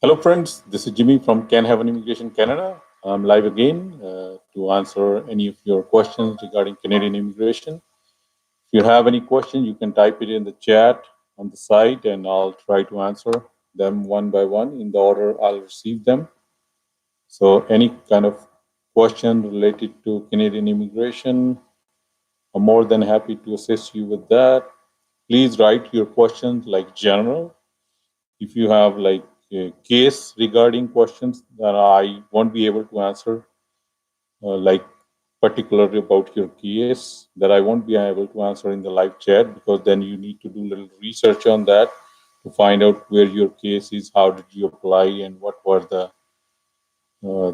Hello, friends. This is Jimmy from Can Have an Immigration Canada. I'm live again to answer any of your questions regarding Canadian immigration. If you have any question, you can type it in the chat on the site, and I'll try to answer them one by one in the order I'll receive them. So, any kind of question related to Canadian immigration, I'm more than happy to assist you with that. Please write your questions like general. If you have like a case regarding questions that I won't be able to answer, like particularly about your case, that I won't be able to answer in the live chat, because then you need to do a little research on that to find out where your case is, how did you apply, and what were the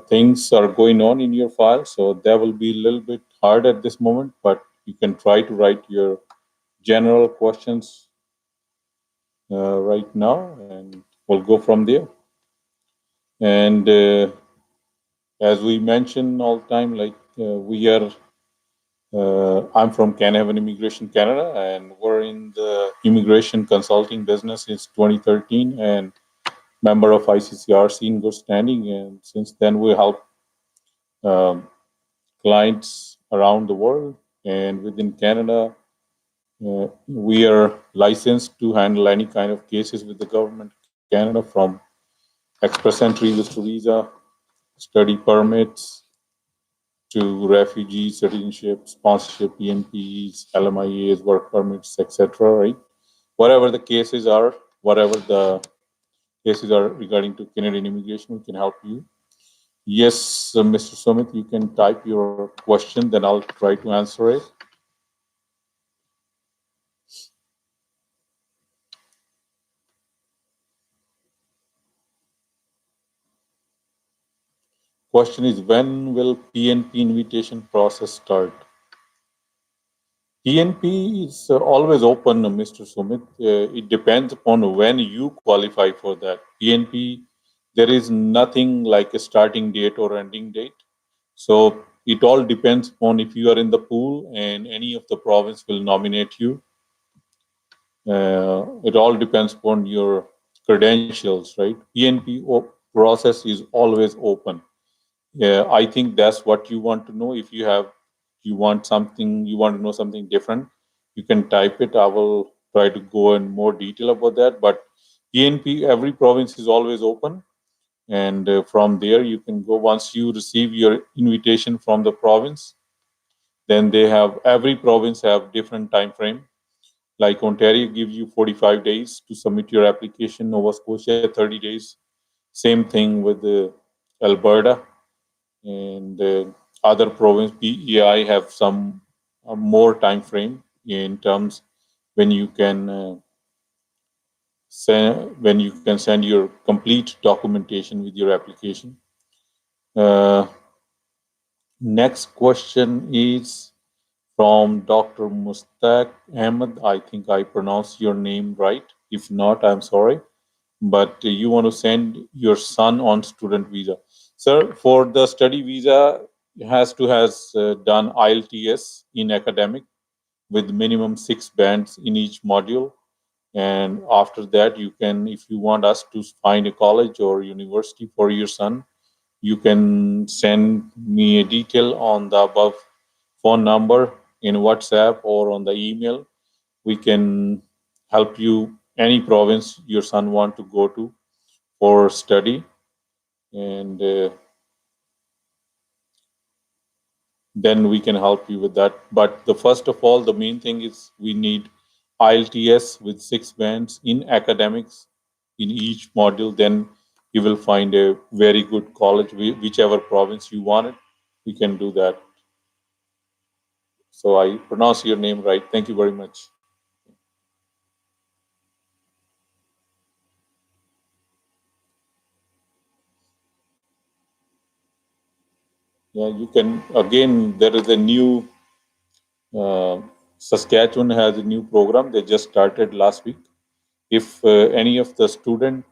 things are going on in your file. So that will be a little bit hard at this moment, but you can try to write your general questions right now, and we'll go from there. And as we mention all the time, like I'm from Can Have an Immigration Canada, and we're in the immigration consulting business since 2013, and member of ICCRC in good standing. And since then, we help um, clients around the world and within Canada. We are licensed to handle any kind of cases with the government of Canada, from express entry visitor visa, study permits, to refugee citizenship, sponsorship, PNPs, LMIAs, work permits, etc. Right? Whatever the cases are, whatever the cases are regarding to Canadian immigration, we can help you. Yes, Mr. Sumit, you can type your question, then I'll try to answer it. Question is, when will PNP invitation process start? PNP is always open, Mr. Sumit. It depends upon when you qualify for that. PNP, there is nothing like a starting date or ending date. So it all depends on if you are in the pool and any of the province will nominate you. It all depends upon your credentials, right? PNP process is always open. Yeah, I think that's what you want to know. If you want something, you want to know something different, you can type it. I will try to go in more detail about that. But PNP, every province is always open, and from there you can go. Once you receive your invitation from the province, then they have every province have different time frame. Like Ontario gives you 45 days to submit your application. Nova Scotia 30 days. Same thing with Alberta. And other province PEI have some more time frame in terms when you can send your complete documentation with your application. Uh, Next question is from Dr. Mustaq Ahmed. I think I pronounced your name right. If not, I'm sorry. But you want to send your son on student visa. Sir, for the study visa, has done IELTS in academic with minimum 6 bands in each module. And after that, you can, if you want us to find a college or university for your son, you can send me a detail on the above phone number in WhatsApp or on the email. We can help you any province your son want to go to for study, and then we can help you with that. But the first of all, the main thing is we need IELTS with 6 bands in academics in each module. Then you will find a very good college, whichever province you want it. We can do that. So I pronounce your name right. Thank you very much. Yeah, you can again. There is a new uh, Saskatchewan has a new program. They just started last week. If any of the student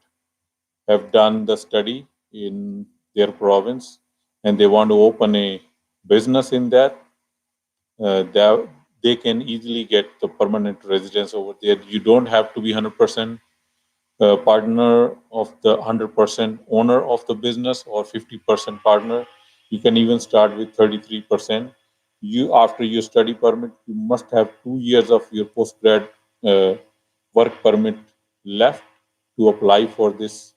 have done the study in their province and they want to open a business in that, they can easily get the permanent residence over there. You don't have to be 100% partner of the 100% owner of the business or 50% partner. You can even start with 33%. You, after your study permit, you must have 2 years of your postgrad work permit left to apply for this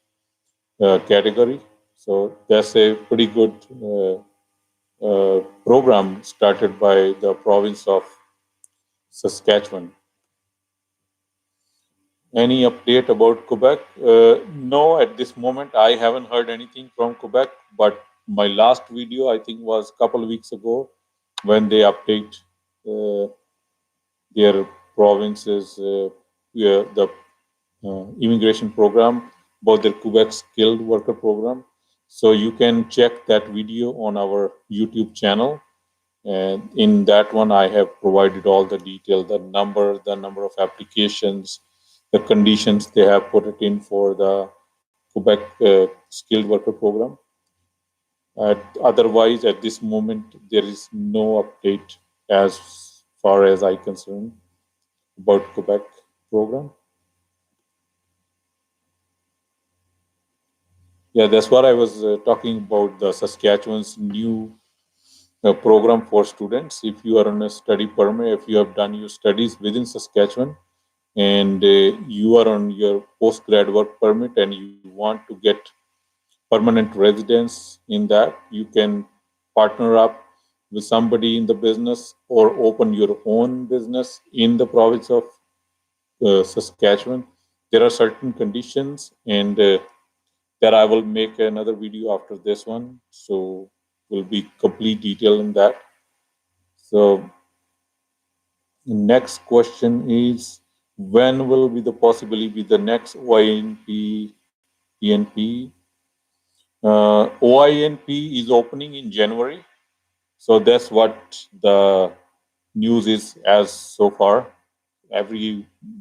category. So that's a pretty good program started by the province of Saskatchewan. Any update about Quebec? No, at this moment, I haven't heard anything from Quebec. But my last video, I think, was a couple of weeks ago when they update uh, their provinces, yeah, the immigration program, about their Quebec skilled worker program. So you can check that video on our YouTube channel. And in that one, I have provided all the detail, the number of applications, the conditions they have put it in for the Quebec skilled worker program. Otherwise, at this moment, there is no update as far as I concern about Quebec program. Yeah, that's what I was talking about, the Saskatchewan's new program for students. If you are on a study permit, if you have done your studies within Saskatchewan, and you are on your postgrad work permit and you want to get permanent residence in that, you can partner up with somebody in the business or open your own business in the province of Saskatchewan. There are certain conditions, and that I will make another video after this one. So will be complete detail in that. So the next question is, when will be the possibility be the next OINP PNP? OINP is opening in January. So that's what the news is as so far.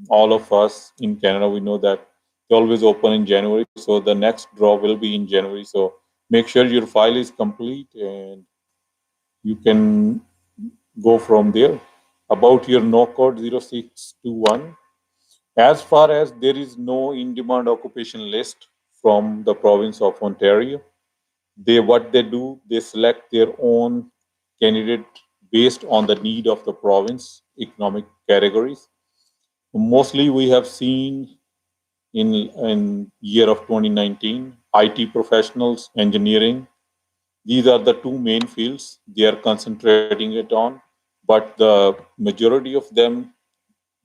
All of us in Canada, we know that they always open in January. So the next draw will be in January. So make sure your file is complete and you can go from there. About your no code 0621, as far as there is no in-demand occupation list from the province of Ontario, what they do, they select their own candidate based on the need of the province economic categories. Mostly we have seen in year of 2019, IT professionals, engineering. These are the two main fields they are concentrating it on. But the majority of them,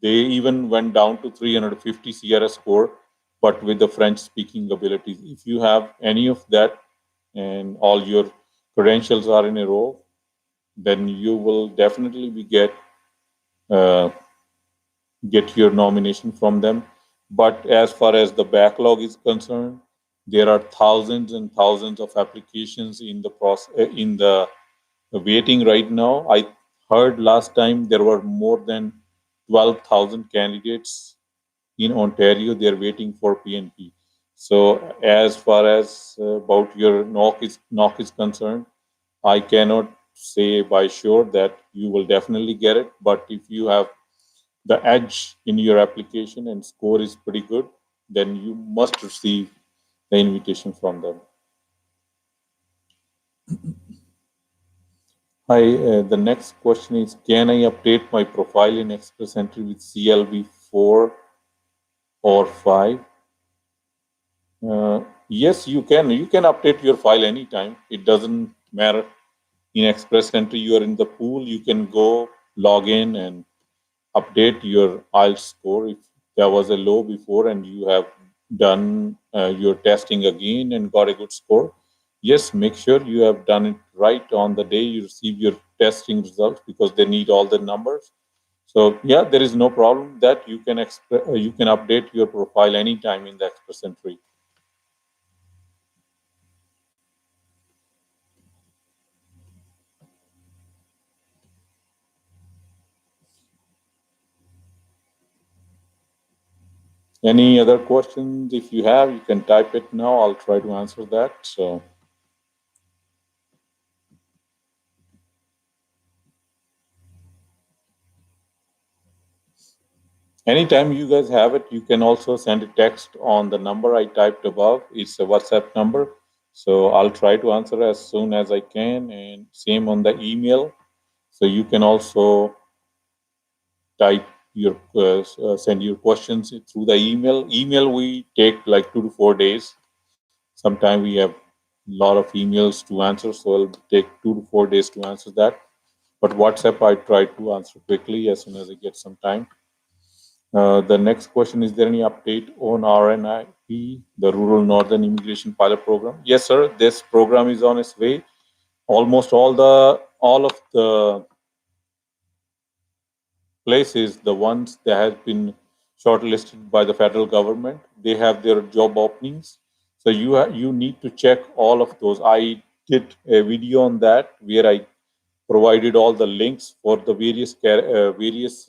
they even went down to 350 CRS score, but with the French speaking abilities. If you have any of that and all your credentials are in a row, then you will definitely uh, get your nomination from them. But as far as the backlog is concerned, there are thousands and thousands of applications in the process in the waiting right now. I heard last time there were more than 12,000 candidates in Ontario. They are waiting for PNP. So as far as about your knock is concerned, I cannot say by sure that you will definitely get it. But if you have the edge in your application and score is pretty good, then you must receive the invitation from them. Hi, the next question is, can I update my profile in Express Entry with CLB 4 or 5? Yes, you can. You can update your file anytime. It doesn't matter. In Express Entry, you are in the pool. You can go log in and update your IELTS score if there was a low before and you have done your testing again and got a good score. Yes, make sure you have done it right on the day you receive your testing results because they need all the numbers. So yeah, there is no problem that you can update your profile anytime in the Express Entry. Any other questions? If you have, you can type it now. I'll try to answer that. So. Anytime you guys have it, you can also send a text on the number I typed above. It's a WhatsApp number. So I'll try to answer as soon as I can, and same on the email. So you can also type your send your questions through the email. Email we take like 2 to 4 days. Sometimes we have a lot of emails to answer, so it'll take 2 to 4 days to answer that. But WhatsApp, I try to answer quickly as soon as I get some time. The next question, is there any update on RNIP, the Rural Northern Immigration Pilot Program? Yes, sir. This program is on its way. Almost all of the places, the ones that have been shortlisted by the federal government, they have their job openings. So you need to check all of those. I did a video on that where I provided all the links for the various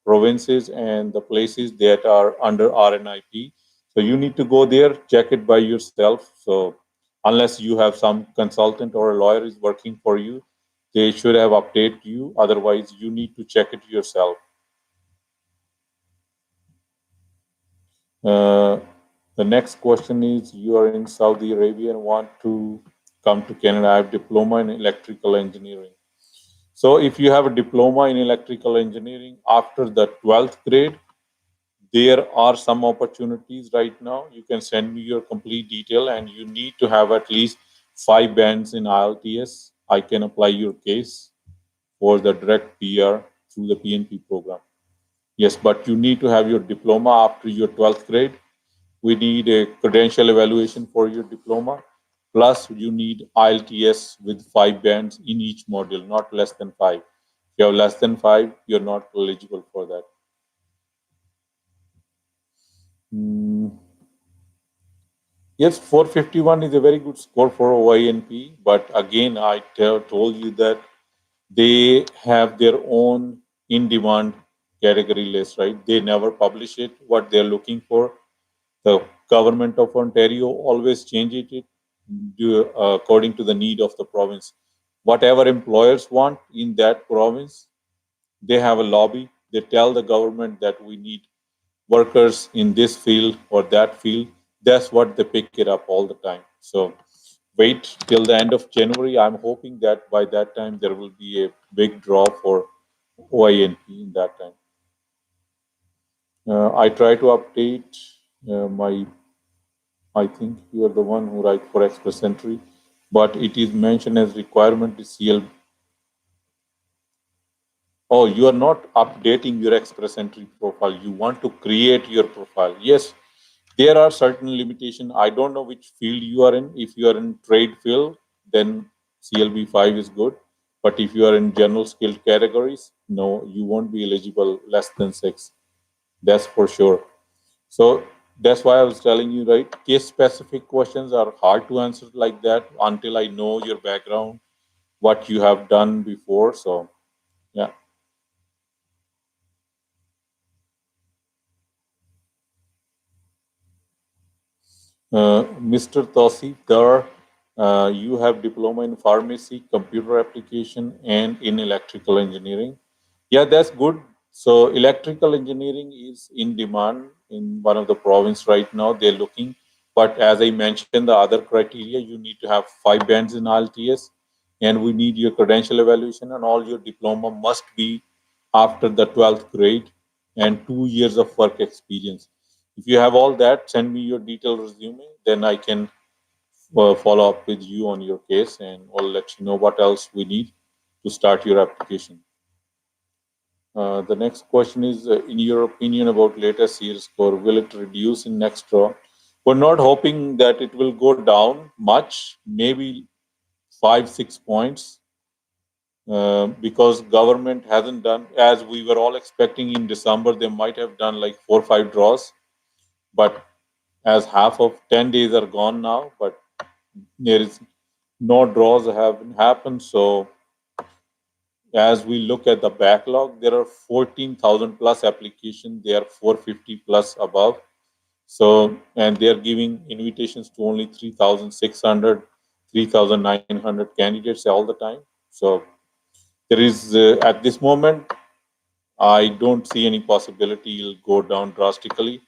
provinces and the places that are under RNIP. So you need to go there, check it by yourself. So unless you have some consultant or a lawyer is working for you, they should have updated you. Otherwise, you need to check it yourself. Uh, the next question is, you are in Saudi Arabia and want to come to Canada. I have diploma in electrical engineering. So if you have a diploma in electrical engineering after the 12th grade, there are some opportunities right now. You can send me your complete detail, and you need to have at least 5 bands in IELTS. I can apply your case for the direct PR through the PNP program. Yes, but you need to have your diploma after your 12th grade. We need a credential evaluation for your diploma. Plus, you need IELTS with 5 bands in each module, not less than five. If you have less than five, you're not eligible for that. Mm, yes, 451 is a very good score for OINP, but again, I told you that they have their own in demand category list, right? They never publish it, what they're looking for. The government of Ontario always changes it according to the need of the province. Whatever employers want in that province, they have a lobby. They tell the government that we need workers in this field or that field. That's what they pick it up all the time. So wait till the end of January. I'm hoping that by that time there will be a big draw for OINP in that time. I try to update my I think you are the one who write for Express Entry, but it is mentioned as requirement is CL. Oh, you are not updating your Express Entry profile. You want to create your profile. Yes, there are certain limitations. I don't know which field you are in. If you are in trade field, then CLB5 is good. But if you are in general skilled categories, no, you won't be eligible less than 6. That's for sure. So that's why I was telling you, right? Case specific questions are hard to answer like that until I know your background, what you have done before. So, yeah. Mr. Tawsif Dar, you have diploma in pharmacy, computer application, and in electrical engineering. Yeah, that's good. So electrical engineering is in demand in one of the province right now. They're looking, but as I mentioned, the other criteria, you need to have 5 bands in IELTS, and we need your credential evaluation, and all your diploma must be after the 12th grade and 2 years of work experience. If you have all that, send me your detailed resume. Then I can follow up with you on your case, and I'll let you know what else we need to start your application. The next question is, in your opinion about latest year score, will it reduce in next draw? We're not hoping that it will go down much, maybe 5, 6 points, because government hasn't done as we were all expecting in December. They might have done like 4 or 5 draws, but as half of 10 days are gone now, but there is no draws haven't happened. So as we look at the backlog, there are 14,000 plus applications. They are 450 plus above. So, and they are giving invitations to only 3,600, 3,900 candidates all the time. So there is, at this moment, I don't see any possibility it'll go down drastically.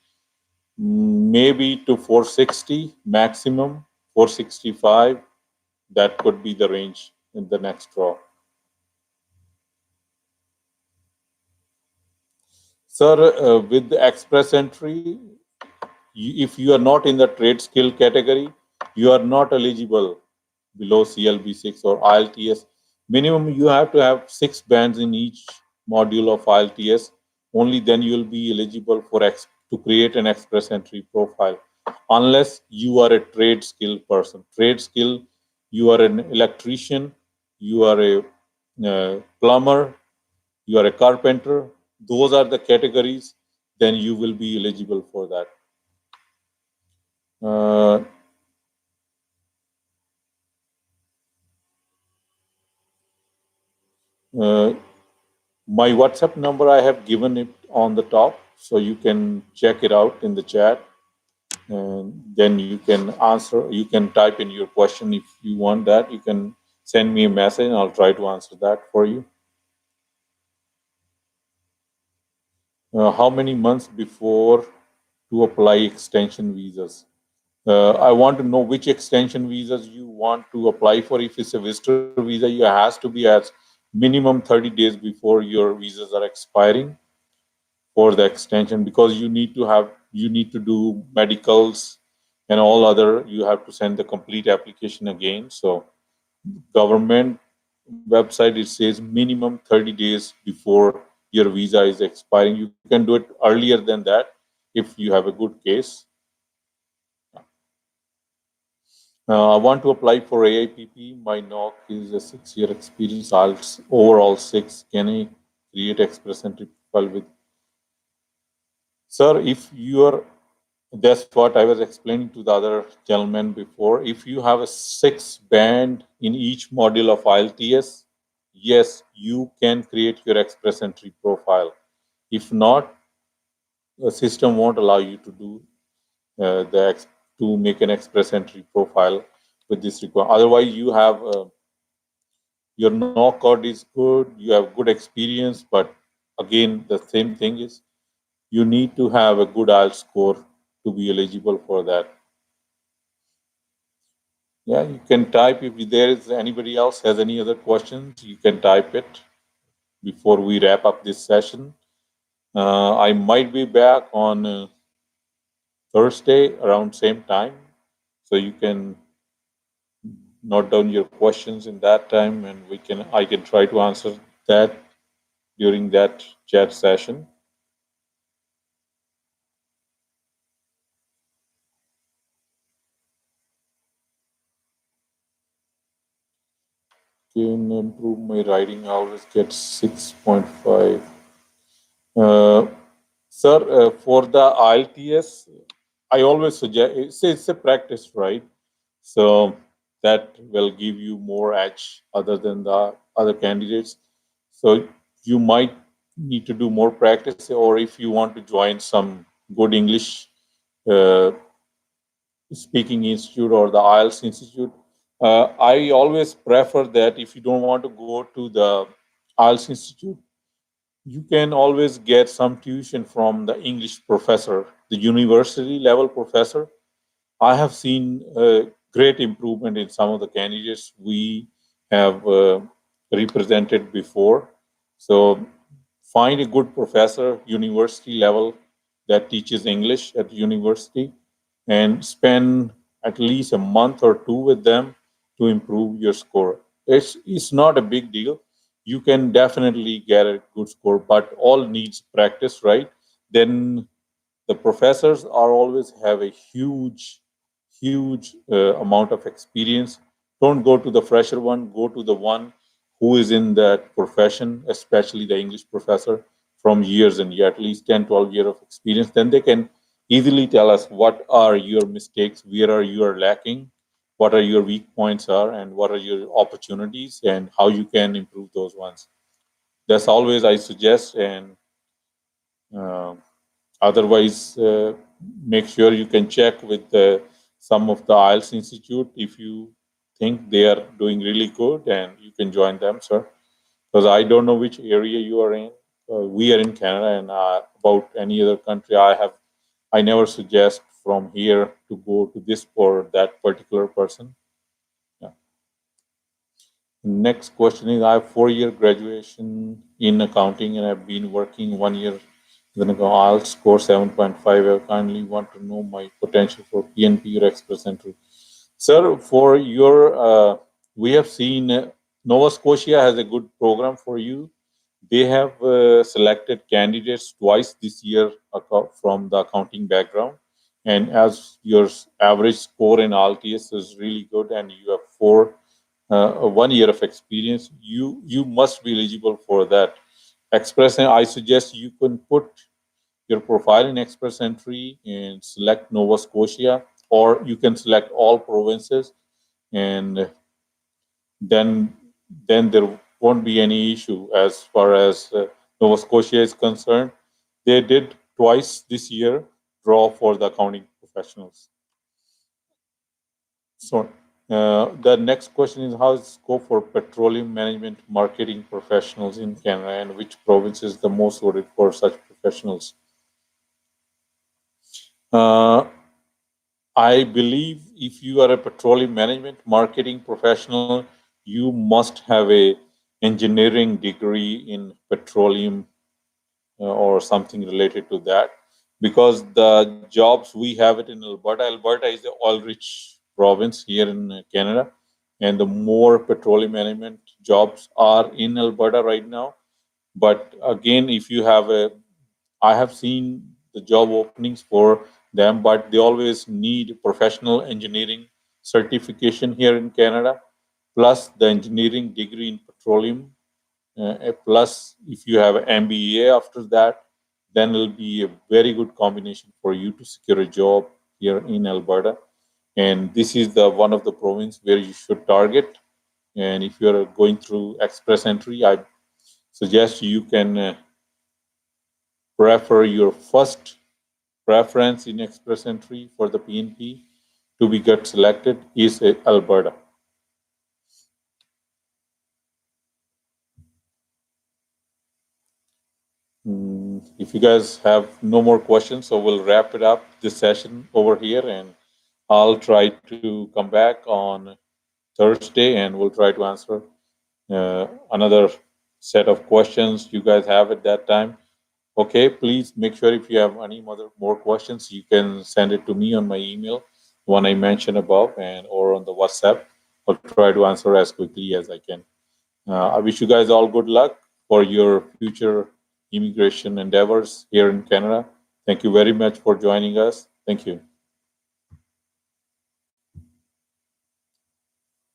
Maybe to 460 maximum, 465. That could be the range in the next draw. Sir, with the express entry, if you are not in the trade skill category, you are not eligible below CLB6 or IELTS. Minimum, you have to have 6 bands in each module of IELTS. Only then you will be eligible for to create an express entry profile. Unless you are a trade skill person. Trade skill, you are an electrician, you are a plumber, you are a carpenter. Those are the categories. Then you will be eligible for that. Uh, uh, my WhatsApp number, I have given it on the top, so you can check it out in the chat, and then you can answer. You can type in your question if you want that. You can send me a message, and I'll try to answer that for you. How many months before to apply extension visas? I want to know which extension visas you want to apply for. If it's a visitor visa, you has to be as minimum 30 days before your visas are expiring for the extension, because you need to do medicals and all other. You have to send the complete application again. So government website, it says minimum 30 days before your visa is expiring. You can do it earlier than that if you have a good case. I want to apply for AIPP. My NOC is a 6-year experience. IELTS overall 6. Can I create express entry profile with? Sir, if you are, that's what I was explaining to the other gentleman before. If you have a 6 band in each module of IELTS, yes, you can create your express entry profile. If not, the system won't allow you to do to make an express entry profile with this requirement. Otherwise, you have your no code is good, you have good experience, but again, the same thing is you need to have a good IELTS score to be eligible for that. Yeah, you can type if there is anybody else has any other questions, you can type it before we wrap up this session. I might be back on Thursday around same time, so you can note down your questions in that time, and I can try to answer that during that chat session. Can improve my writing. I always get 6.5. Uh, Sir, for the IELTS, I always suggest it's a practice, right? So that will give you more edge other than the other candidates. So you might need to do more practice, or if you want to join some good English uh, speaking institute or the IELTS institute, I always prefer that if you don't want to go to the IELTS institute, you can always get some tuition from the English professor, the university level professor. I have seen great improvement in some of the candidates we have represented before. So find a good professor, university level, that teaches English at the university, and spend at least a month or two with them to improve your score. It's not a big deal. You can definitely get a good score, but all needs practice, right? Then the professors are always have a huge amount of experience. Don't go to the fresher one, go to the one who is in that profession, especially the English professor, from years and years, at least 10, 12 years of experience. Then they can easily tell us what are your mistakes, where are you are lacking, what are your weak points are, and what are your opportunities, and how you can improve those ones. That's always I suggest. And uh, otherwise, make sure you can check with some of the IELTS Institute if you think they are doing really good, and you can join them, sir. Because I don't know which area you are in. we are in Canada, and about any other country, I never suggest from here to go to this or that particular person. Yeah. Next question is: I have 4 year graduation in accounting, and I've been working 1 year. Then I'll score 7.5. I kindly want to know my potential for PNP or Express Entry. Sir, for your, we have seen Nova Scotia has a good program for you. They have selected candidates twice this year from the accounting background. And as your average score in ALTS is really good and you have 1 year of experience, you must be eligible for that. Express, I suggest you can put your profile in Express Entry and select Nova Scotia, or you can select all provinces, and then there won't be any issue as far as Nova Scotia is concerned. They did twice this year draw for the accounting professionals. So the next question is: how is the scope for petroleum management marketing professionals in Canada, and which province is the most suited for such professionals? I believe if you are a petroleum management marketing professional, you must have a engineering degree in petroleum or something related to that, because the jobs we have it in Alberta. Alberta is the oil-rich province here in Canada, and the more petroleum management jobs are in Alberta right now. But again, if you have I have seen the job openings for them, but they always need professional engineering certification here in Canada, plus the engineering degree in petroleum. Plus, if you have an MBA after that, then it'll be a very good combination for you to secure a job here in Alberta. And this is the one of the province where you should target. And if you're going through Express Entry, I suggest you can prefer your first preference in Express Entry for the PNP to be get selected is Alberta. If you guys have no more questions, so we'll wrap it up this session over here, and I'll try to come back on Thursday, and we'll try to answer another set of questions you guys have at that time. Okay, please make sure if you have any more questions, you can send it to me on my email, one I mentioned above, and or on the WhatsApp. I'll try to answer as quickly as I can. I wish you guys all good luck for your future immigration endeavors here in Canada. Thank you very much for joining us. Thank you.